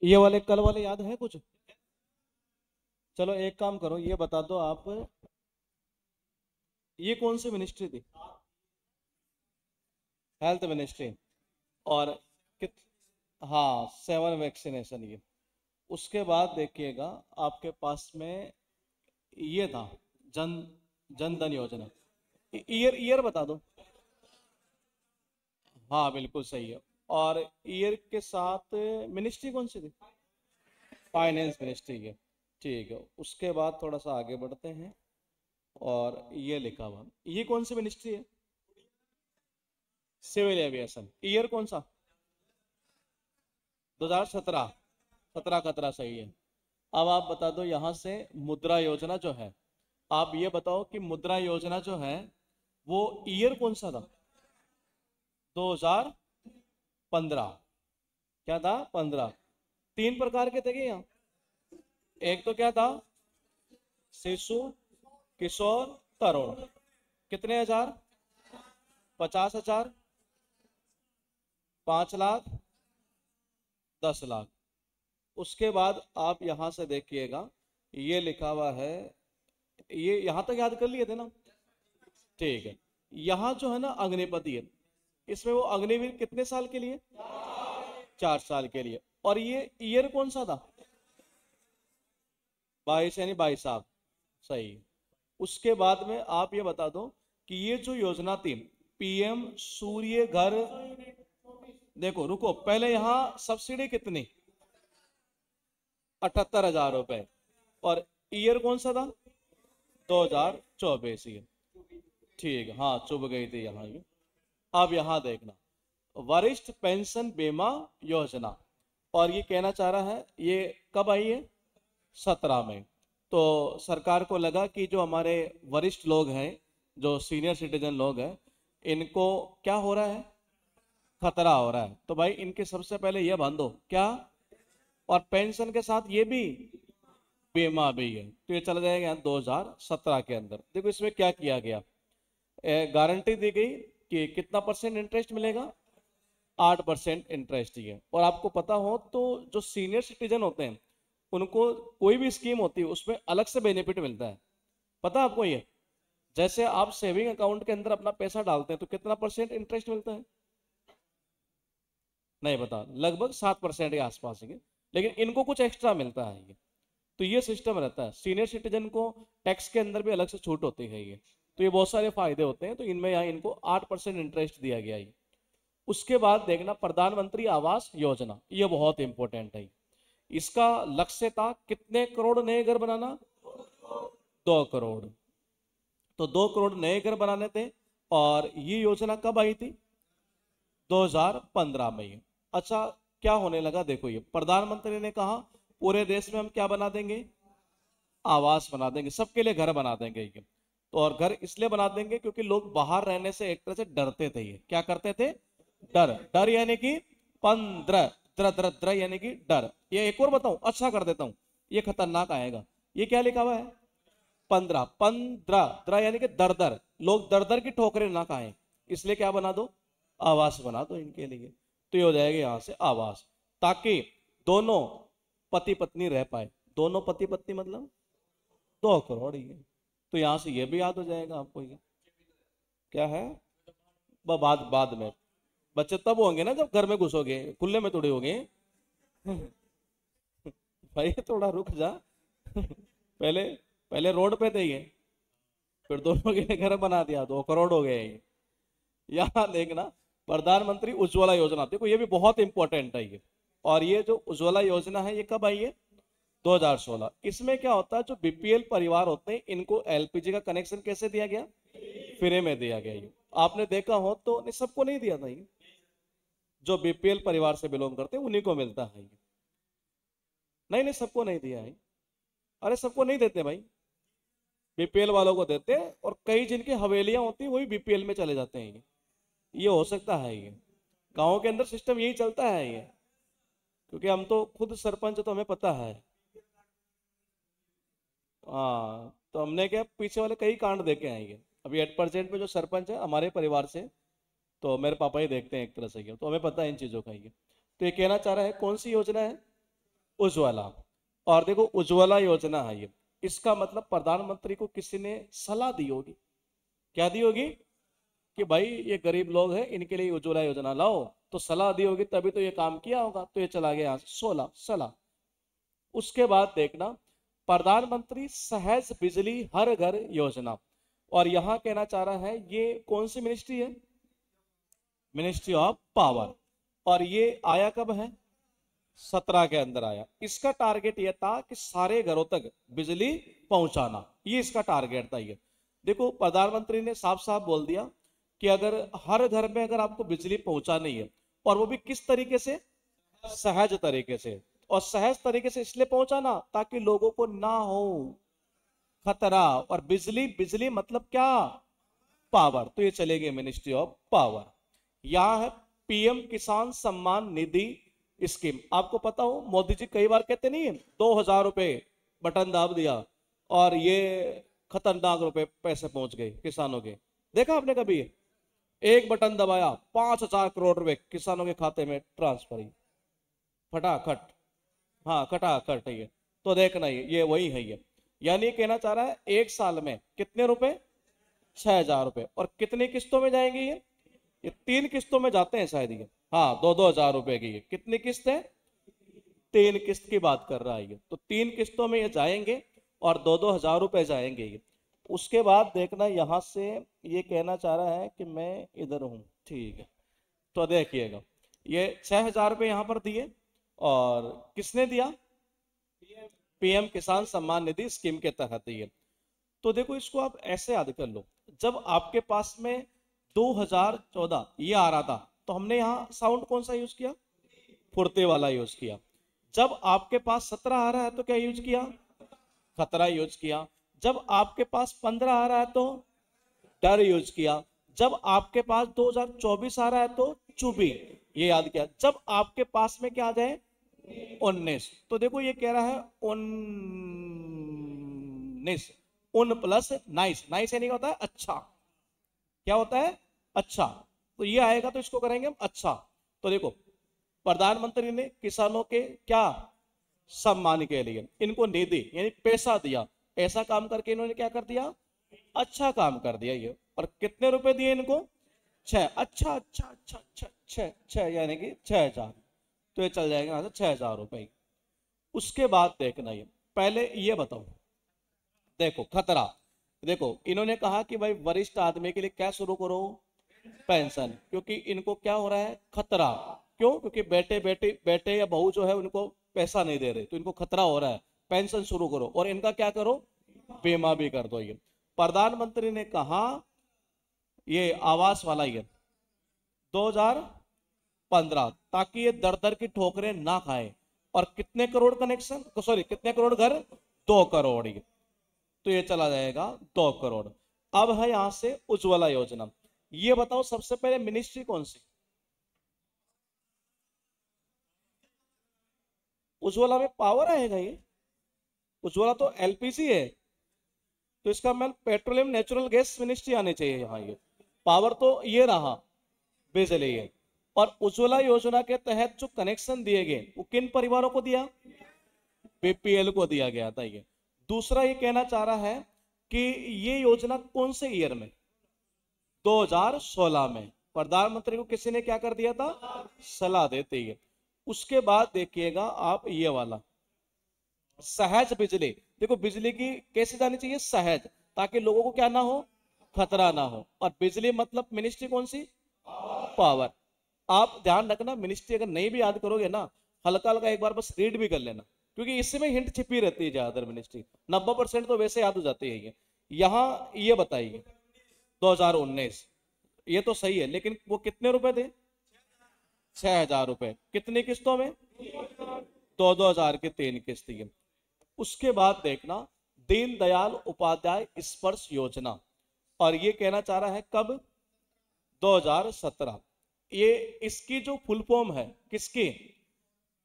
ये वाले कल वाले याद है कुछ? चलो एक काम करो, ये बता दो आप, ये कौन सी मिनिस्ट्री थी? Health ministry. और कित हाँ, 7 वैक्सीनेशन ये। उसके बाद देखिएगा आपके पास में ये था, जन जन धन योजना। ईयर ईयर बता दो। हाँ बिल्कुल सही है। और ईयर के साथ मिनिस्ट्री कौन सी थी? फाइनेंस मिनिस्ट्री है। ठीक है, उसके बाद थोड़ा सा आगे बढ़ते हैं। और ये लिखा हुआ, ये कौन सी मिनिस्ट्री है? Civil aviation. ईयर कौन सा? 2017। 17 सही है। अब आप बता दो यहाँ से, मुद्रा योजना जो है, आप ये बताओ कि मुद्रा योजना जो है वो ईयर कौन सा था? 2015। क्या था? 15। 3 प्रकार के थे क्या यहाँ? एक तो क्या था? शिशु, किशोर, तरुण। कितने हजार? 50,000, 5 लाख, 10 लाख। उसके बाद आप यहां से देखिएगा, ये लिखा हुआ है, ये यहां तक याद कर लिए थे ना? ठीक है। यहाँ जो है ना अग्निपति है, इसमें वो अग्निवीर कितने साल के लिए? 4 साल के लिए। और ये ईयर कौन सा था? 22 यानी 22 साल। सही। उसके बाद में आप ये बता दो कि ये जो योजना थी, पीएम सूर्य घर, देखो रुको, पहले यहाँ सब्सिडी कितनी? 78,000 रुपए। और ईयर कौन सा था? 2024 ये। ठीक है, हाँ चुभ गई थी यहाँ ये। अब यहाँ देखना, वरिष्ठ पेंशन बीमा योजना। और ये कहना चाह रहा है, ये कब आई है? 17 में। तो सरकार को लगा कि जो हमारे वरिष्ठ लोग हैं, जो सीनियर सिटीजन लोग हैं, इनको क्या हो रहा है? खतरा हो रहा है। तो भाई इनके सबसे पहले ये बंद हो क्या, और पेंशन के साथ ये भी बीमा भी है। तो ये चला जाएगा यहाँ 2017 के अंदर। देखो इसमें क्या किया गया, गारंटी दी गई कि कितना परसेंट इंटरेस्ट मिलेगा? 8% इंटरेस्ट ही है। और आपको पता हो तो जो सीनियर सिटीजन होते हैं, उनको कोई भी स्कीम होती है उसमें अलग से बेनिफिट मिलता है। पता है आपको ये? जैसे आप सेविंग अकाउंट के अंदर अपना पैसा डालते हैं तो कितना परसेंट इंटरेस्ट मिलता है? नहीं पता, लगभग 7% के आसपास ही है। लेकिन इनको कुछ एक्स्ट्रा मिलता है ये। तो ये सिस्टम रहता है। सीनियर सिटीजन को टैक्स के अंदर भी अलग से छूट होती है ये। तो ये बहुत सारे फायदे होते हैं। तो इनमें यहाँ इनको 8% इंटरेस्ट दिया गया है। उसके बाद देखना, प्रधानमंत्री आवास योजना, ये बहुत इंपॉर्टेंट है। इसका लक्ष्य था कितने करोड़ नए घर बनाना? 2 करोड़। तो 2 करोड़ नए घर बनाने थे। और ये योजना कब आई थी? 2015 में ही। अच्छा, क्या होने लगा देखो, ये प्रधानमंत्री ने कहा पूरे देश में हम क्या बना देंगे? आवास बना देंगे, सबके लिए घर बना देंगे ये। तो और घर इसलिए बना देंगे क्योंकि लोग बाहर रहने से एक तरह से डरते थे। ये क्या करते थे? डर। डर यानी कि 15, द्र द्र द्र यानी कि डर। ये एक और बताऊं, अच्छा कर देता हूं, ये खतरनाक आएगा। ये क्या लिखा हुआ है? 15, 15 द्र यानी कि दर दर, लोग दर दर की ठोकरें ना खाएं, इसलिए क्या बना दो? आवास बना दो इनके लिए। तो ये हो जाएगा यहां से आवास, ताकि दोनों पति पत्नी रह पाए। दोनों पति पत्नी मतलब 2 करोड़ ही है। तो यहां से ये भी याद हो जाएगा आपको ये क्या है। बाद बाद में बच्चे तब होंगे ना जब घर में घुसोगे, खुले में थोड़े होंगे। भाई थोड़ा रुक जा। पहले पहले रोड पे थे ये, फिर दोनों के लिए घर बना दिया, 2 करोड़ हो गए ये। यहाँ देखना, प्रधानमंत्री उज्ज्वला योजना, देखो ये भी बहुत इंपॉर्टेंट है ये। और ये जो उज्ज्वला योजना है ये कब आई है? 2016। इसमें क्या होता है, जो बीपीएल परिवार होते हैं इनको एलपीजी का कनेक्शन कैसे दिया गया? फ्री में दिया गया ये। आपने देखा हो तो नहीं, सबको नहीं दिया था ये, जो बीपीएल परिवार से बिलोंग करते हैं उन्हीं को मिलता है ये। नहीं नहीं, सबको नहीं दिया है। अरे सबको नहीं देते भाई, बीपीएल वालों को देते हैं। और कई जिनकी हवेलियां होती हैं वही बीपीएल में चले जाते हैं ये हो सकता है ये। गाँव के अंदर सिस्टम यही चलता है ये, क्योंकि हम तो खुद सरपंच, तो हमें पता है। हाँ, तो हमने क्या पीछे वाले कई कांड देखे हैं ये। अभी एट परसेंट में जो सरपंच है हमारे परिवार से, तो मेरे पापा ही देखते हैं एक तरह से ये, तो हमें पता है इन चीजों का ये। तो ये कहना चाह रहा है कौन सी योजना है? उज्ज्वला। और देखो उज्ज्वला योजना है ये, इसका मतलब प्रधानमंत्री को किसी ने सलाह दी होगी। क्या दी होगी? कि भाई ये गरीब लोग हैं, इनके लिए उज्ज्वला योजना लाओ, तो सलाह दी होगी तभी तो ये काम किया होगा। तो ये चला गया यहाँ से 16 सलाह। उसके बाद देखना प्रधानमंत्री सहज बिजली हर घर योजना, और यहां कहना चाह रहा है ये कौन सी मिनिस्ट्री है? Ministry of power. और ये आया कब है? 17 के अंदर आया। इसका टारगेट यह था कि सारे घरों तक बिजली पहुंचाना, ये इसका टारगेट था। ये देखो प्रधानमंत्री ने साफ साफ बोल दिया कि अगर हर घर में अगर आपको बिजली पहुंचानी है, और वो भी किस तरीके से? सहज तरीके से। और सहज तरीके से इसलिए पहुंचाना ताकि लोगों को ना हो खतरा। और बिजली, बिजली मतलब क्या? पावर। तो ये चलेगी मिनिस्ट्री ऑफ पावर। यहां है पीएम किसान सम्मान निधि स्कीम। आपको पता हो मोदी जी कई बार कहते नहीं है 2,000 रुपए बटन दाब दिया और ये खतरनाक रुपए पैसे पहुंच गए किसानों के। देखा आपने कभी? एक बटन दबाया 5,000 करोड़ रुपए किसानों के खाते में ट्रांसफर ही फटाखट। हाँ खटाखट है ये। तो देखना ये वही है ये। यानी कहना चाह रहा है एक साल में कितने रुपए? 6,000 रुपए। और कितनी किस्तों में जाएंगे ये 3 किस्तों में जाते हैं शायद ये। हाँ 2-2 हजार रुपए की। ये कितनी किस्त है? 3 किस्त की बात कर रहा है ये। तो 3 किस्तों में ये जाएंगे और 2-2 हजार रुपए जाएंगे ये। उसके बाद देखना यहां से ये कहना चाह रहा है कि मैं इधर हूं, ठीक है। तो देखिएगा ये 6,000 रुपए यहां पर दिए, और किसने दिया? पीएम किसान सम्मान निधि स्कीम के तहत ये। तो देखो इसको आप ऐसे याद कर लो, जब आपके पास में 2014 ये आ रहा था तो हमने यहाँ साउंड कौन सा यूज किया? फुर्ती वाला यूज किया। जब आपके पास 17 आ रहा है तो क्या यूज किया? खतरा यूज किया। जब आपके पास 15 आ रहा है तो डर यूज किया। जब आपके पास 2024 आ रहा है तो चुपी, ये याद किया। जब आपके पास में क्या आ जाए? 19। तो देखो ये कह रहा है 19, उन प्लस नाइस। नाइस यानी क्या होता है? अच्छा। क्या होता है? अच्छा। तो ये आएगा तो इसको करेंगे हम अच्छा। तो देखो प्रधानमंत्री ने किसानों के क्या सम्मान के लिए इनको निधि यानी पैसा दिया। ऐसा काम करके इन्होंने क्या कर दिया? अच्छा काम कर दिया ये। और कितने रुपए दिए इनको? 6। अच्छा अच्छा अच्छा अच्छा 6 यानी कि 6,000। तो ये चल जाएगा 6,000 रुपए। उसके बाद देखना ये, पहले ये बताओ, देखो खतरा। देखो इन्होंने कहा कि भाई वरिष्ठ आदमी के लिए क्या शुरू करो? पेंशन। क्योंकि इनको क्या हो रहा है? खतरा। क्यों? क्योंकि बेटे या बहू जो है उनको पैसा नहीं दे रहे, तो इनको खतरा हो रहा है। पेंशन शुरू करो और इनका क्या करो? बीमा भी कर दो। ये प्रधानमंत्री ने कहा ये आवास वाला ये 2015, ताकि ये दर दर की ठोकरें ना खाए। और कितने करोड़ कनेक्शन, सॉरी कितने करोड़ घर? 2 करोड़। ये तो ये चला जाएगा 2 करोड़। अब है यहां से उज्ज्वला योजना। ये बताओ सबसे पहले मिनिस्ट्री कौन सी? उज्ज्वला में पावर आएगा ये? उज्ज्वला तो एलपीजी है, तो इसका मतलब पेट्रोलियम नेचुरल गैस मिनिस्ट्री आनी चाहिए यहाँ। ये पावर तो ये रहा, बिजली है। और उज्ज्वला योजना के तहत जो कनेक्शन दिए गए वो किन परिवारों को दिया? बीपीएल को दिया गया था ये। दूसरा ये कहना चाह रहा है कि ये योजना कौन से ईयर में? 2016 में। प्रधानमंत्री को किसी ने क्या कर दिया था? सलाह देते ही। उसके बाद देखिएगा आप ये वाला सहज बिजली। देखो बिजली की कैसे जानी चाहिए? सहज, ताकि लोगों को क्या ना हो? खतरा ना हो। और बिजली मतलब मिनिस्ट्री कौन सी? पावर। आप ध्यान रखना मिनिस्ट्री अगर नहीं भी याद करोगे ना, हल्का हल्का एक बार बस रीड भी कर लेना, क्योंकि इसमें हिंट छिपी रहती है ज्यादातर। मिनिस्ट्री 90% तो वैसे याद हो जाती है। यहाँ ये बताइए 2019, ये तो सही है, लेकिन वो कितने रुपए थे? 6,000 रुपए। कितनी किस्तों में? 2-2 हजार की 3 किस्त। उसके बाद देखना दीनदयाल उपाध्याय स्पर्श योजना, और ये कहना चाह रहा है कब? 2017। ये इसकी जो फुल फॉर्म है किसकी?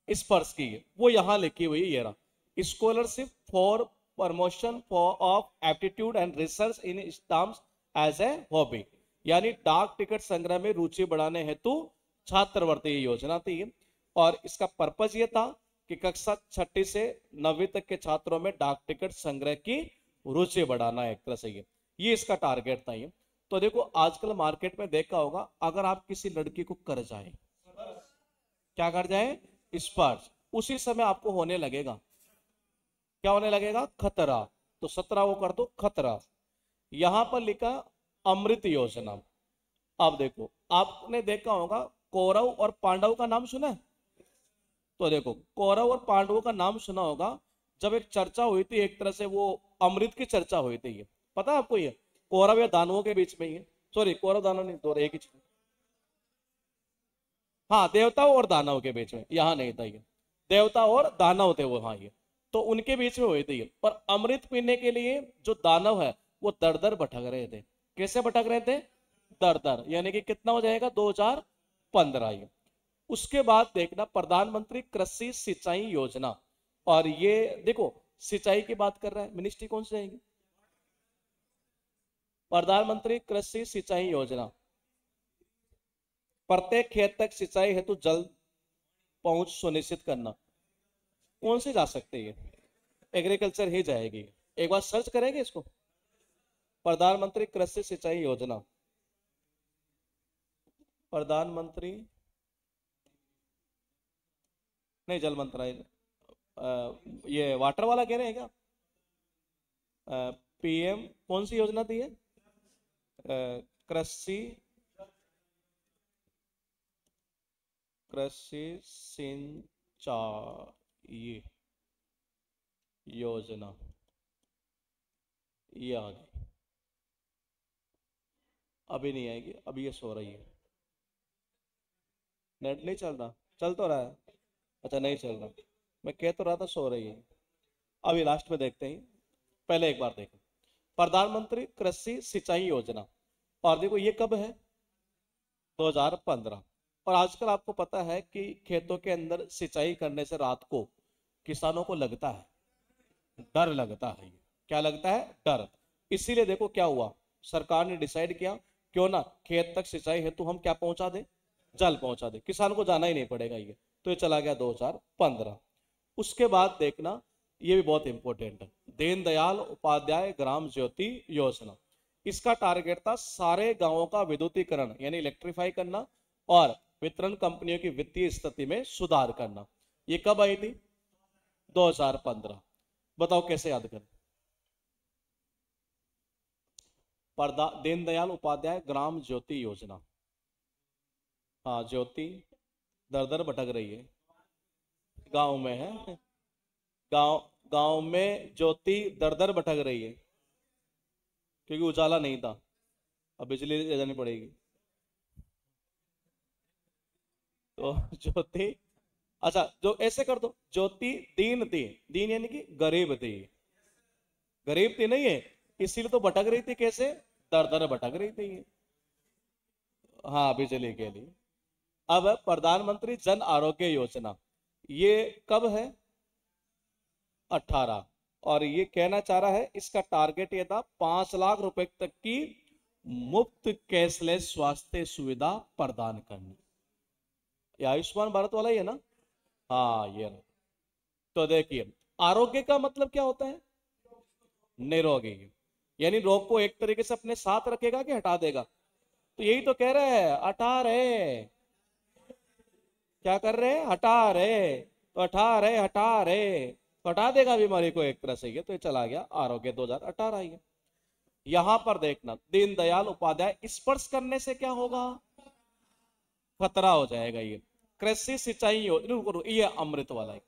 स्पर्श की, वो यहां लिखी हुई है। ये रहा scholarship for promotion for of aptitude and research in stamps as a hobby. यानी डाक टिकट संग्रह में रुचि बढ़ाने हेतु छात्रवृत्ति योजना थी। और इसका पर्पज ये था कि कक्षा 6वीं से 9वीं तक के छात्रों में डाक टिकट संग्रह की रुचि बढ़ाना है, एक तरह से ये इसका टारगेट था ये। तो देखो आजकल मार्केट में देखा होगा, अगर आप किसी लड़की को कर जाए, क्या कर जाए, स्पर्श, उसी समय आपको होने लगेगा, क्या होने लगेगा, खतरा। तो 17 वो कर दो खतरा। यहां पर लिखा अमृत योजना। अब देखो आपने देखा होगा कौरव और पांडव का नाम सुना है? तो देखो कौरव और पांडवों का नाम सुना होगा, जब एक चर्चा हुई थी, एक तरह से वो अमृत की चर्चा हुई थी, ये पता है आपको, ये कौरव या दानवों के बीच में ही है, सॉरी कौरव दानव नहीं, दो एक ही चीज। हाँ देवताओं और दानव के बीच में, यहाँ नहीं था ये, देवता और दानव थे वो, हाँ ये तो उनके बीच में हुई थी ये। पर अमृत पीने के लिए जो दानव है वो दर दर भटक रहे थे। कैसे भटक रहे थे, दर दर, यानी कि कितना हो जाएगा 2015 ये। उसके बाद देखना प्रधानमंत्री कृषि सिंचाई योजना, और ये देखो सिंचाई की बात कर रहा है, मिनिस्ट्री कौन सी जाएगी, प्रधानमंत्री कृषि सिंचाई योजना। प्रत्येक खेत तक सिंचाई हेतु जल पहुंच सुनिश्चित करना। कौन सी जा सकती है, एग्रीकल्चर ही जाएगी। एक बार सर्च करेंगे इसको, प्रधानमंत्री कृषि सिंचाई योजना, प्रधानमंत्री नहीं जल मंत्रालय, ये वाटर वाला कह रहे हैं क्या, पीएम कौन सी योजना थी ये, कृषि कृषि सिंचाई योजना, ये आ गई। अभी नहीं आएगी, अभी ये सो रही है, नेट नहीं चल रहा, चल तो रहा है, अच्छा नहीं चल रहा, मैं कह तो रहा था सो रही है। अभी लास्ट में देखते हैं, पहले एक बार देखो प्रधानमंत्री कृषि सिंचाई योजना, और देखो ये कब है, 2015। और आजकल आपको पता है कि खेतों के अंदर सिंचाई करने से रात को किसानों को लगता है, डर लगता है, क्या लगता है, डर। इसीलिए देखो क्या हुआ, सरकार ने डिसाइड किया क्यों ना खेत तक सिंचाई हेतु हम क्या पहुंचा दे, जल पहुंचा दे, किसान को जाना ही नहीं पड़ेगा ये। तो ये चला गया 2015। उसके बाद देखना ये भी बहुत इंपॉर्टेंट है, दीनदयाल उपाध्याय ग्राम ज्योति योजना। इसका टारगेट था सारे गांवों का विद्युतीकरण यानी इलेक्ट्रीफाई करना और वितरण कंपनियों की वित्तीय स्थिति में सुधार करना। ये कब आई थी, 2015। बताओ कैसे याद करें, दीनदयाल उपाध्याय ग्राम ज्योति योजना। हाँ ज्योति दर दर भटक रही है, गांव में है, गांव गांव में ज्योति दर दर भटक रही है क्योंकि उजाला नहीं था, अब बिजली ले जानी पड़ेगी। तो ज्योति, अच्छा जो ऐसे कर दो, ज्योति दीन थी, दीन यानी कि गरीब थी, गरीब थी नहीं है, इसीलिए तो भटक रही थी, कैसे, दर दर भटक रही थी ये। हाँ बिजली के लिए। अब प्रधानमंत्री जन आरोग्य योजना, ये कब है, 18। और ये कहना चाह रहा है, इसका टारगेट ये था 5 लाख रुपए तक की मुफ्त कैशलेस स्वास्थ्य सुविधा प्रदान करनी। ये आयुष्मान भारत वाला ही है ना, हाँ ये। तो देखिए आरोग्य का मतलब क्या होता है, निरोगी, यानी रोग को एक तरीके से अपने साथ रखेगा कि हटा देगा। तो यही तो कह रहे हैं, हटा रहे, क्या कर रहे हैं, हटा रहे, तो हटा रहे, हटा रहे, तो हटा देगा बीमारी को एक तरह से। ये तो ये चला गया आरोग्य 2018 ही है। यहां पर देखना दीनदयाल उपाध्याय स्पर्श करने से क्या होगा, खतरा हो जाएगा ये। कृषि सिंचाई योजना, ये अमृत वाला है,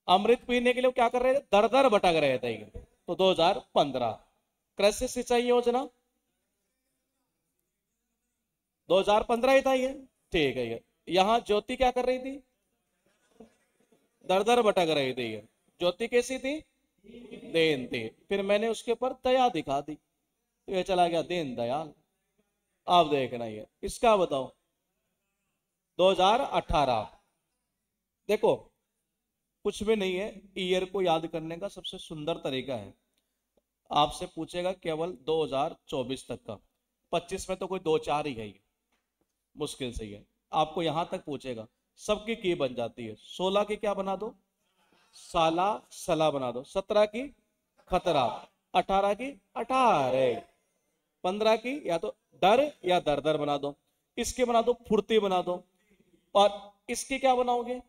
अमृत पीने के लिए क्या कर रहे थे, दर दर भटक रहे थे ये। तो 2015 कृषि सिंचाई योजना 2015 ही था ये, ठीक है। ये यहाँ ज्योति क्या कर रही थी, दर दर भटक रही थी ये। ज्योति कैसी थी, दीन थी, फिर मैंने उसके ऊपर दया दिखा दी, तो ये चला गया दीन दयाल। आप देखना ये, इसका बताओ 2018। देखो कुछ भी नहीं है, ईयर को याद करने का सबसे सुंदर तरीका है, आपसे पूछेगा केवल 2024 तक का, 25 में तो कोई 2-4 ही है ये, मुश्किल से ही है, आपको यहां तक पूछेगा सबकी की बन जाती है। 16 की क्या बना दो, साला सला बना दो। 17 की खतरा, 18 की अठारे, 15 की या तो डर या दर दर बना दो, इसके बना दो फुर्ती बना दो, और इसकी क्या बनाओगे,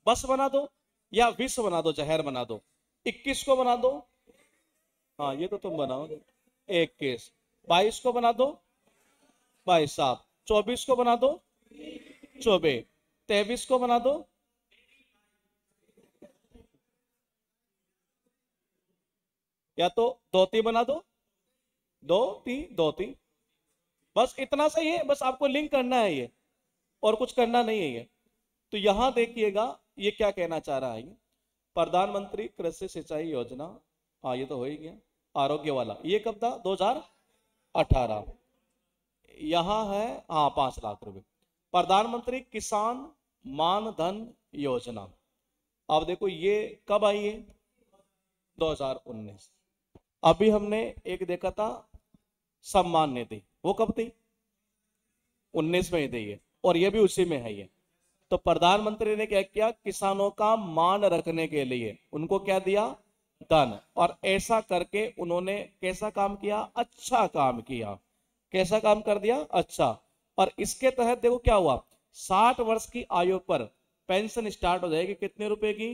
बस बना दो या विष बना दो, जहर बना दो। 21 को बना दो, हाँ ये तो तुम बनाओगे, 21। 22 को बना दो भाई साहब, 24 को बना दो चौबे, 23 को बना दो, या तो दोती बना दो, दोती। बस इतना सही है, बस आपको लिंक करना है ये, और कुछ करना नहीं है ये। तो यहां देखिएगा ये क्या कहना चाह रहा है ये, प्रधानमंत्री कृषि सिंचाई योजना, हाँ ये तो हो ही गया। आरोग्य वाला ये कब था, 2018। यहां है हाँ 5 लाख रुपए। प्रधानमंत्री किसान मान धन योजना, अब देखो ये कब आई है, 2019। अभी हमने एक देखा था सम्मान निधि, वो कब थी, 19 में ही दी है, और ये भी उसी में है ये। तो प्रधानमंत्री ने क्या किया, किसानों का मान रखने के लिए उनको क्या दिया, धन। और ऐसा करके उन्होंने कैसा काम किया, अच्छा काम किया। कैसा काम कर दिया, अच्छा। और इसके तहत देखो क्या हुआ, 60 वर्ष की आयु पर पेंशन स्टार्ट हो जाएगी, कितने रुपए की,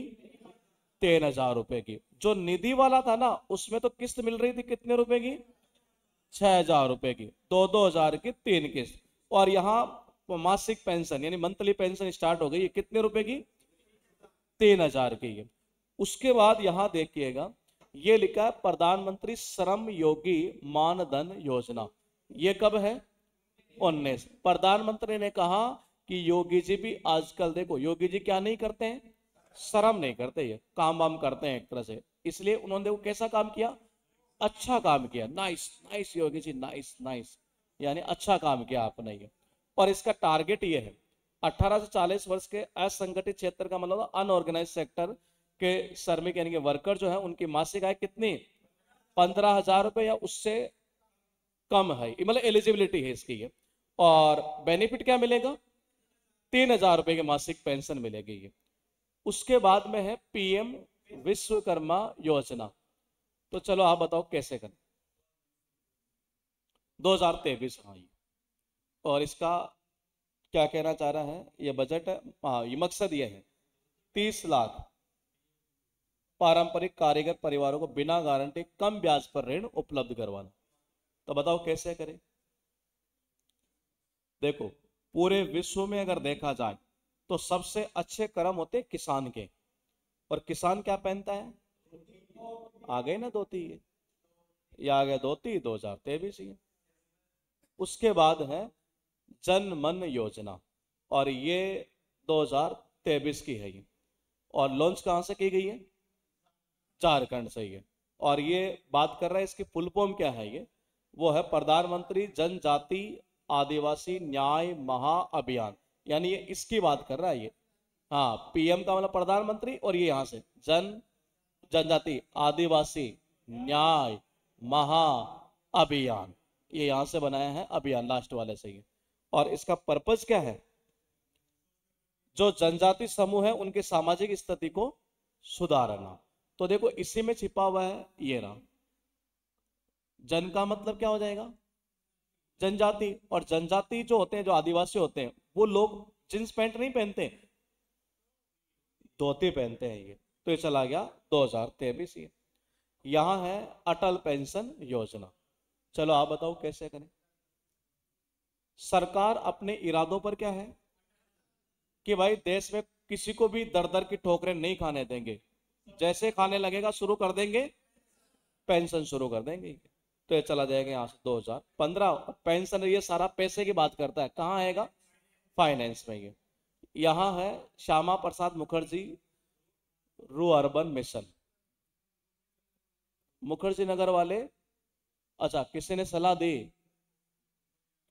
3,000 रुपए की। जो निधि वाला था ना उसमें तो किस्त मिल रही थी कितने रुपए की, 6,000 रुपए की, 2,000 की 3 किस्त। और यहाँ मासिक पेंशन यानी मंथली पेंशन स्टार्ट हो गई, कितने रुपए की, 3,000 की है। उसके बाद यहां देखिएगा ये लिखा है प्रधानमंत्री श्रम योगी मानधन योजना, ये कब है, 19। प्रधानमंत्री ने कहा कि योगी जी भी आजकल देखो, योगी जी क्या नहीं करते हैं, श्रम नहीं करते, ये काम वाम करते हैं एक तरह से, इसलिए उन्होंने देखो कैसा काम किया, अच्छा काम किया। Nice nice Yogi ji, nice nice, यानी अच्छा काम किया आपने ये। और इसका टारगेट ये है 18 से 40 वर्ष के असंगठित क्षेत्र का मतलब अनऑर्गेनाइज सेक्टर के श्रमिक यानी कि वर्कर जो है उनकी मासिक आय कितनी, 15,000 रुपए या उससे कम है, मतलब एलिजिबिलिटी है इसकी ये। और बेनिफिट क्या मिलेगा, 3,000 रुपए की मासिक पेंशन मिलेगी ये। उसके बाद में है पीएम विश्वकर्मा योजना, तो चलो आप बताओ कैसे करें, 2023, हाँ ये। और इसका क्या कहना चाह रहा है, ये बजट है, हाँ ये मकसद ये है 30 लाख पारंपरिक कारीगर परिवारों को बिना गारंटी कम ब्याज पर ऋण उपलब्ध करवाना। तो बताओ कैसे करें। देखो पूरे विश्व में अगर देखा जाए तो सबसे अच्छे कर्म होते किसान के, और किसान क्या पहनता है, आ गए ना धोती, ये आ गया धोती, 2023 ये। उसके बाद है जन मन योजना, और ये 2023 की है ये, और लॉन्च कहां से की गई है, झारखंड से ही है। और ये बात कर रहा है इसकी फुल फॉर्म क्या है ये, वो है प्रधानमंत्री जनजाति आदिवासी न्याय महाअभियान, यानी ये इसकी बात कर रहा है ये। हाँ पीएम का मतलब प्रधानमंत्री, और ये यहां से जनजाति आदिवासी न्याय महाअभियान, ये यहां से बनाया है अभियान लास्ट वाले से ही। और इसका पर्पज क्या है, जो जनजाति समूह है उनके सामाजिक स्थिति को सुधारना। तो देखो इसी में छिपा हुआ है ये रहा, जन का मतलब क्या हो जाएगा, जनजाति। और जनजाति जो होते हैं, जो आदिवासी होते हैं, वो लोग जींस पैंट नहीं पहनते, धोती पहनते हैं ये। तो ये चला गया 2023 ये। यहां है अटल पेंशन योजना, चलो आप बताओ कैसे करें। सरकार अपने इरादों पर क्या है कि भाई देश में किसी को भी दर दर की ठोकरें नहीं खाने देंगे, जैसे खाने लगेगा शुरू कर देंगे, पेंशन शुरू कर देंगे। तो ये चला जाएगा यहाँ से 2015। पेंशन ये सारा पैसे की बात करता है, कहाँ आएगा, फाइनेंस में ये। यहाँ है श्यामा प्रसाद मुखर्जी रू अर्बन मिशन, मुखर्जी नगर वाले, अच्छा किसी ने सलाह दी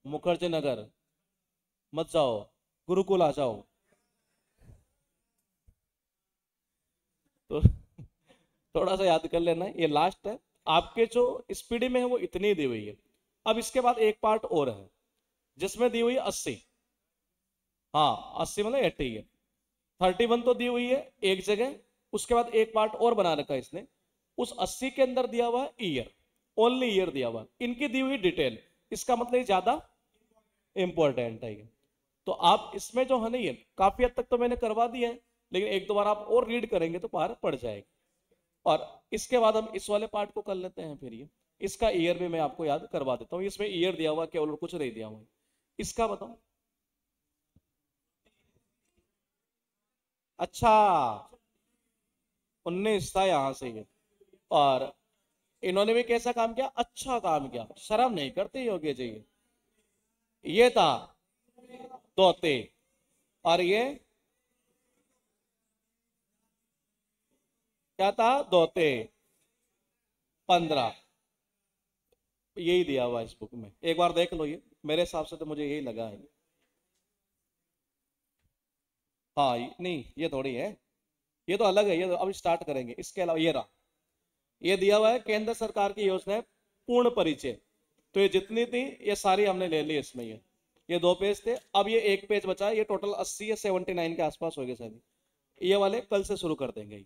मुखर्जी नगर मत जाओ, गुरुकुल आ जाओ, तो थोड़ा सा याद कर लेना, ये लास्ट है। आपके जो स्पीडी में है वो इतनी दी हुई है। अब इसके बाद एक पार्ट और है जिसमें दी हुई है 80, हाँ 80 मतलब 80 है। 31 तो दी हुई है एक जगह, उसके बाद एक पार्ट और बना रखा है इसने, उस 80 के अंदर दिया हुआ है ईयर, ओनली ईयर दिया हुआ है, इनकी दी हुई डिटेल, इसका मतलब ये ज्यादा इंपॉर्टेंट है ये। तो आप इसमें जो है ना, ये काफी हद तक तो मैंने करवा दिया है, लेकिन एक दो बार आप और रीड करेंगे तो पार पड़ जाएगी। और इसके बाद हम इस वाले पार्ट को कर लेते हैं फिर। ये इसका ईयर भी मैं आपको याद करवा देता हूँ, इसमें ईयर दिया हुआ केवल, कुछ नहीं दिया हुआ। इसका बताओ। अच्छा, 19 था यहां से ये। और इन्होंने भी कैसा काम किया, अच्छा काम किया, शर्म नहीं करते योग्य जी। ये था तोते, और ये क्या था, दोते। 15, यही दिया हुआ है इस बुक में, एक बार देख लो। ये मेरे हिसाब से तो मुझे यही लगा है। हाँ नहीं ये थोड़ी है, ये तो अलग है, ये तो अभी स्टार्ट करेंगे। इसके अलावा ये रहा, ये दिया हुआ है केंद्र सरकार की योजना है पूर्ण परिचय। तो ये जितनी थी ये सारी हमने ले ली इसमें। ये 2 पेज थे, अब ये एक पेज बचा है, ये टोटल 80 या 79 के आसपास हो गए शायद। ये वाले कल से शुरू कर देंगे।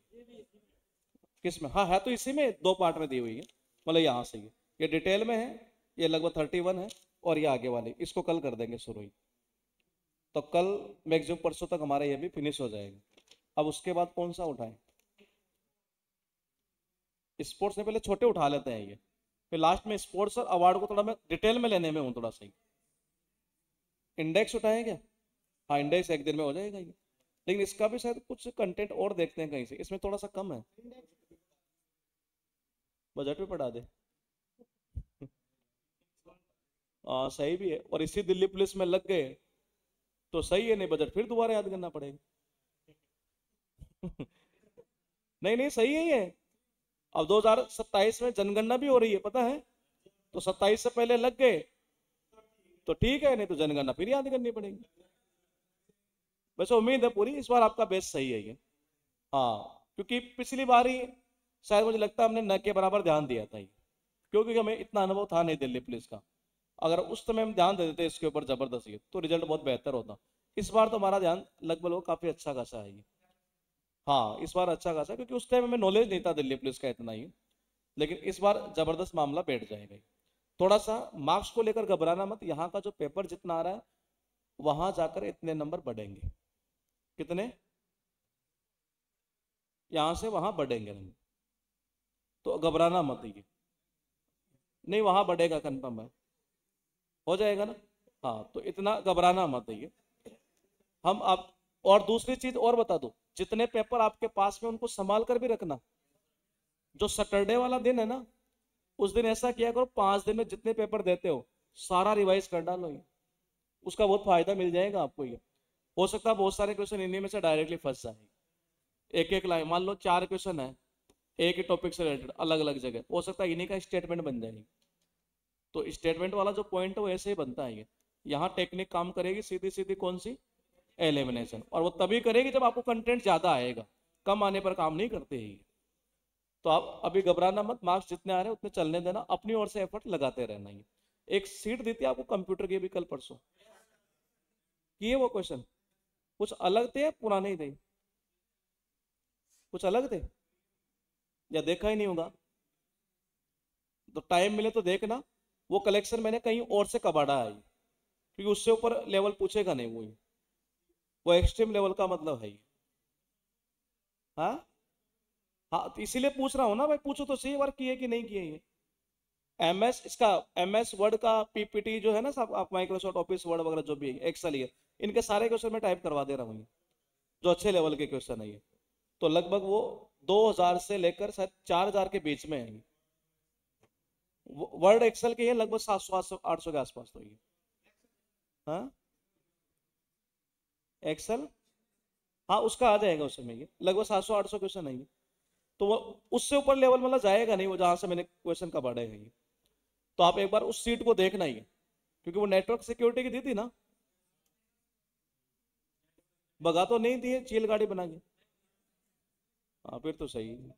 किसमें, हाँ है तो इसी में 2 पार्ट में दी हुई है, मतलब यहाँ से ये डिटेल में है, ये लगभग 31 है, और ये आगे वाले इसको कल कर देंगे शुरू ही। तो कल मैक्सिमम परसों तक हमारा ये भी फिनिश हो जाएगा। अब उसके बाद कौन सा उठाएं, स्पोर्ट्स में पहले छोटे उठा लेते हैं ये, फिर लास्ट में स्पोर्ट्स और अवार्ड को थोड़ा मैं डिटेल में लेने में हूँ थोड़ा सा। इंडेक्स उठाएं क्या, हाँ इंडेक्स एक दिन में हो जाएगा ये, लेकिन इसका भी शायद कुछ कंटेंट और देखते हैं कहीं से, इसमें थोड़ा सा कम है, बजट में पढ़ा दे। हाँ सही भी है, और इसी दिल्ली पुलिस में लग गए तो सही है, नहीं बजट फिर दोबारा याद करना पड़ेगा। नहीं नहीं सही है ये। अब 2027 में जनगणना भी हो रही है पता है, तो 27 से पहले लग गए तो ठीक है, नहीं तो जनगणना फिर याद करनी पड़ेगी। वैसे उम्मीद है पूरी इस बार आपका बेस सही है ये। हाँ क्योंकि पिछली बार ही शायद मुझे लगता है हमने न के बराबर ध्यान दिया था ये, क्योंकि हमें इतना अनुभव था नहीं दिल्ली पुलिस का। अगर उस समय हम ध्यान दे देते इसके ऊपर जबरदस्ती तो रिजल्ट बहुत बेहतर होता। इस बार तो हमारा ध्यान लगभग काफी अच्छा खासा है ये। हाँ इस बार अच्छा खासा, क्योंकि उस टाइम हमें नॉलेज नहीं था दिल्ली पुलिस का इतना ही, लेकिन इस बार जबरदस्त मामला बैठ जाएगा। थोड़ा सा मार्क्स को लेकर घबराना मत, यहाँ का जो पेपर जितना आ रहा है वहां जाकर इतने नंबर बढ़ेंगे। कितने, यहां से वहां बढ़ेंगे नंबर, तो घबराना मत ये। नहीं वहां बढ़ेगा कंफर्म है, हो जाएगा ना। हाँ तो इतना घबराना मत ये। हम आप, और दूसरी चीज और बता दो, जितने पेपर आपके पास में उनको संभाल कर भी रखना। जो सैटरडे वाला दिन है ना, उस दिन ऐसा किया करो 5 दिन में जितने पेपर देते हो सारा रिवाइज कर डालो ये, उसका बहुत फायदा मिल जाएगा आपको ये। हो सकता है बहुत सारे क्वेश्चन इन्हीं में से डायरेक्टली फंस जाए। एक एक लाइन, मान लो 4 क्वेश्चन है एक ही टॉपिक से रिलेटेड अलग अलग जगह, हो सकता है इन्हीं का स्टेटमेंट बन जाएगी। तो स्टेटमेंट वाला जो पॉइंट है वो ऐसे ही बनता है ये। यहाँ टेक्निक काम करेगी सीधी सीधी, कौन सी, एलिमिनेशन, और वो तभी करेगी जब आपको कंटेंट ज्यादा आएगा, कम आने पर काम नहीं करते ही। तो आप अभी घबराना मत, मार्क्स जितने आ रहे हैं उतने चलने देना, अपनी ओर से एफर्ट लगाते रहना। ये एक सीट दी थी आपको कंप्यूटर की भी कल परसों, किए वो क्वेश्चन, कुछ अलग थे या पुराने ही थे, कुछ अलग थे या देखा ही नहीं होगा। तो टाइम मिले तो देखना, वो कलेक्शन मैंने कहीं और से कबाड़ा है, क्योंकि उससे ऊपर लेवल पूछेगा नहीं वो एक्सट्रीम लेवल का मतलब है ये। हाँ हाँ तो इसीलिए पूछ रहा हूँ ना भाई, पूछो तो सही वर्क किए कि नहीं किए ये। एमएस, इसका एमएस वर्ड का पीपीटी जो है ना सब, आप माइक्रोसॉफ्ट ऑफिस वर्ड वगैरह जो भी है, एक्सेल ये, इनके सारे क्वेश्चन मैं टाइप करवा दे रहा हूँ, जो अच्छे लेवल के क्वेश्चन है ये। तो लगभग वो 2000 से लेकर शायद 4000 के बीच में है। वर्ड एक्सेल के ये लगभग 700 800 800 के आसपास तो ये। हाँ एक्सेल, हाँ उसका आ जाएगा उसमें, ये लगभग 700 800 क्वेश्चन है ये। तो वो उससे ऊपर लेवल मतलब जाएगा नहीं वो, जहां से मैंने क्वेश्चन का पढ़े हैं ये। तो आप एक बार उस सीट को देखना ही है, क्योंकि वो नेटवर्क सिक्योरिटी की दी थी ना, भगा तो नहीं दिए चील गाड़ी बना के। हाँ फिर तो सही है।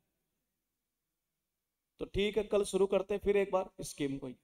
तो ठीक है कल शुरू करते हैं फिर एक बार स्कीम को ही।